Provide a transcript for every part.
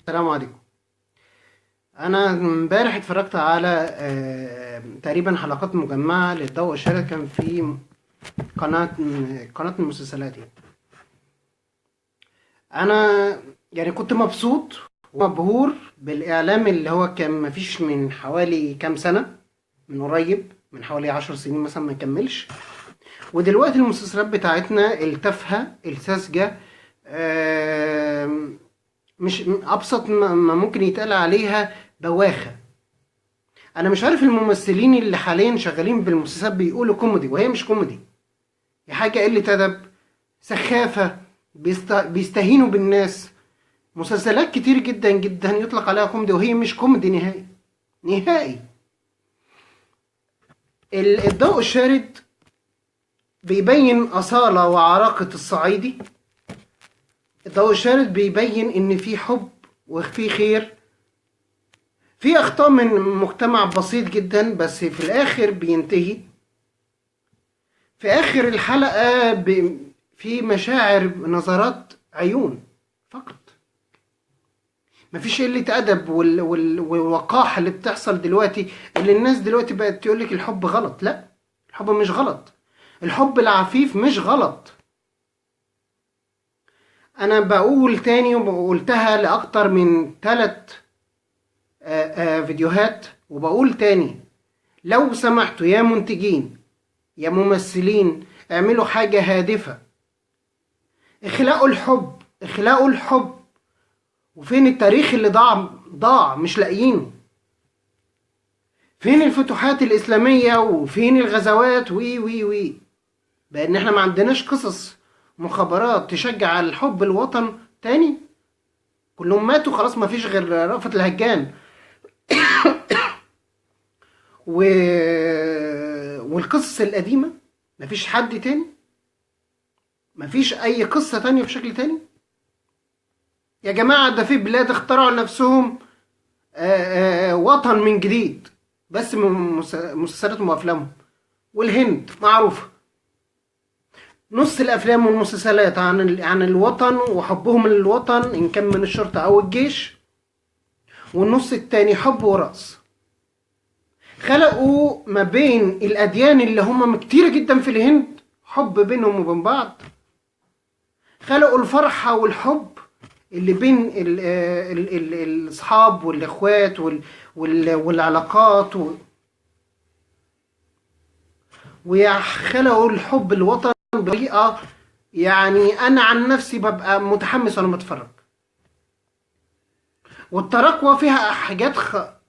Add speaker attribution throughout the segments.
Speaker 1: السلام عليكم. انا امبارح اتفرجت على تقريبا حلقات مجمعة للضوء الشارد، كان في قناة قناة من المسلسلات يعني. انا يعني كنت مبسوط ومبهور بالاعلام اللي هو كان مفيش من حوالي كام سنة، من قريب، من حوالي 10 سنين مثلا ما يكملش. ودلوقتي المسلسلات بتاعتنا التافهة الساذجة، مش ابسط ما ممكن يتقال عليها بواخة. انا مش عارف الممثلين اللي حاليا شغالين بالمسلسلات بيقولوا كوميدي وهي مش كوميدي، هي حاجه قله ادب، سخافه، بيستهينوا بالناس. مسلسلات كتير جدا جدا يطلق عليها كوميدي وهي مش كوميدي نهائي نهائي. الضوء الشارد بيبين أصالة وعراقة الصعيدي. الضوء الشارد بيبين إن في حب وفي خير، في أخطاء من مجتمع بسيط جدا، بس في الآخر بينتهي في آخر الحلقة في مشاعر، نظرات عيون فقط. مفيش قلة أدب والوقاحة اللي بتحصل دلوقتي، اللي الناس دلوقتي بقت تقولك الحب غلط. لا، الحب مش غلط، الحب العفيف مش غلط. أنا بقول تاني وقلتها لأكتر من 3 فيديوهات، وبقول تاني: لو سمحتوا يا منتجين يا ممثلين، اعملوا حاجة هادفة، اخلقوا الحب، اخلقوا الحب. وفين التاريخ اللي ضاع مش لاقيينه؟ فين الفتوحات الإسلامية وفين الغزوات وي وي وي؟ بأن احنا ما عندناش قصص مخابرات تشجع على الحب الوطن تاني. كلهم ماتوا خلاص، ما فيش غير رأفت الهجان و... والقصص القديمة. ما فيش حد تاني، ما فيش أي قصة تانية بشكل تاني. يا جماعة، ده في بلاد اخترعوا لنفسهم وطن من جديد، بس من مسلسلاتهم وافلامهم. والهند معروفة، نص الافلام والمسلسلات عن الوطن وحبهم للوطن، ان كان من الشرطة او الجيش، والنص التاني حب ورقص. خلقوا ما بين الاديان اللي هم كتيرة جدا في الهند حب بينهم وبين بعض. خلقوا الفرحة والحب اللي بين الاصحاب والاخوات والعلاقات، وخلقوا الحب الوطن بطريقة، يعني أنا عن نفسي ببقى متحمس وأنا بتفرج. والتراكوة فيها حاجات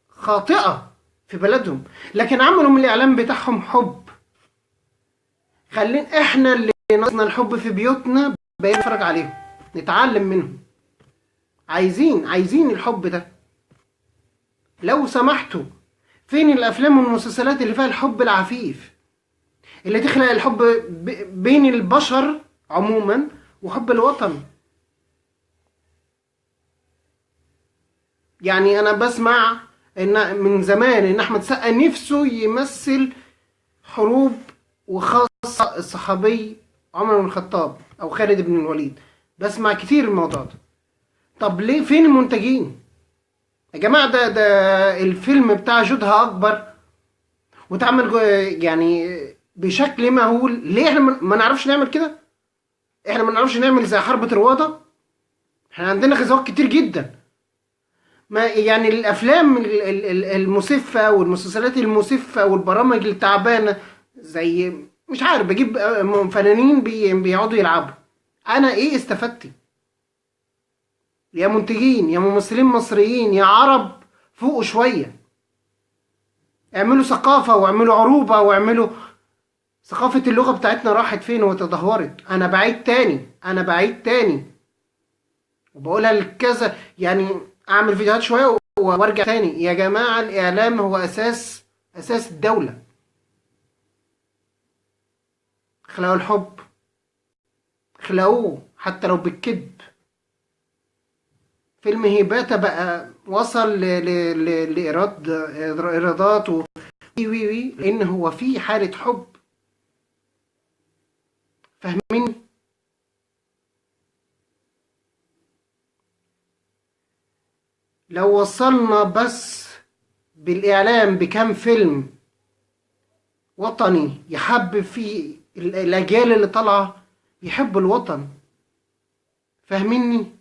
Speaker 1: خاطئة في بلدهم، لكن عملوا من الإعلام بتاعهم حب. خلين إحنا اللي ناقصنا الحب في بيوتنا بقينا نتفرج عليهم، نتعلم منهم. عايزين الحب ده. لو سمحتوا، فين الأفلام والمسلسلات اللي فيها الحب العفيف، اللي تخلق الحب بين البشر عموما وحب الوطن؟ يعني انا بسمع ان من زمان ان احمد سقا نفسه يمثل حروب، وخاصة الصحابي عمر بن الخطاب او خالد بن الوليد. بسمع كتير الموضوع ده. طب ليه؟ فين المنتجين يا جماعة؟ ده الفيلم بتاع جودها اكبر واتعمل يعني بشكل مهول. ليه احنا ما نعرفش نعمل كده؟ احنا ما نعرفش نعمل زي حرب طروادة؟ احنا عندنا غزوات كتير جدا. ما يعني الافلام المسفه والمسلسلات المسفه والبرامج التعبانه، زي مش عارف، بجيب فنانين بيقعدوا يلعبوا. انا ايه استفدت؟ يا منتجين يا ممثلين مصريين يا عرب، فوقوا شويه، اعملوا ثقافه واعملوا عروبه واعملوا ثقافه. اللغه بتاعتنا راحت فين وتدهورت؟ انا بعيد تاني وبقولها لكذا، يعني اعمل فيديوهات شويه وارجع تاني. يا جماعه، الاعلام هو اساس الدوله. اخلقوا الحب، اخلقوه حتى لو بالكذب. فيلم هيباتا بقى وصل ايرادات وي لان هو في حاله حب. فاهمين؟ لو وصلنا بس بالإعلام بكم فيلم وطني يحبب فيه الأجيال اللي طالعة يحبوا الوطن. فاهميني؟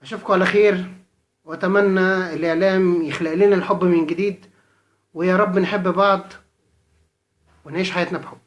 Speaker 1: أشوفكم على خير، وأتمنى الإعلام يخلق لنا الحب من جديد، ويا رب نحب بعض ونعيش حياتنا بحب.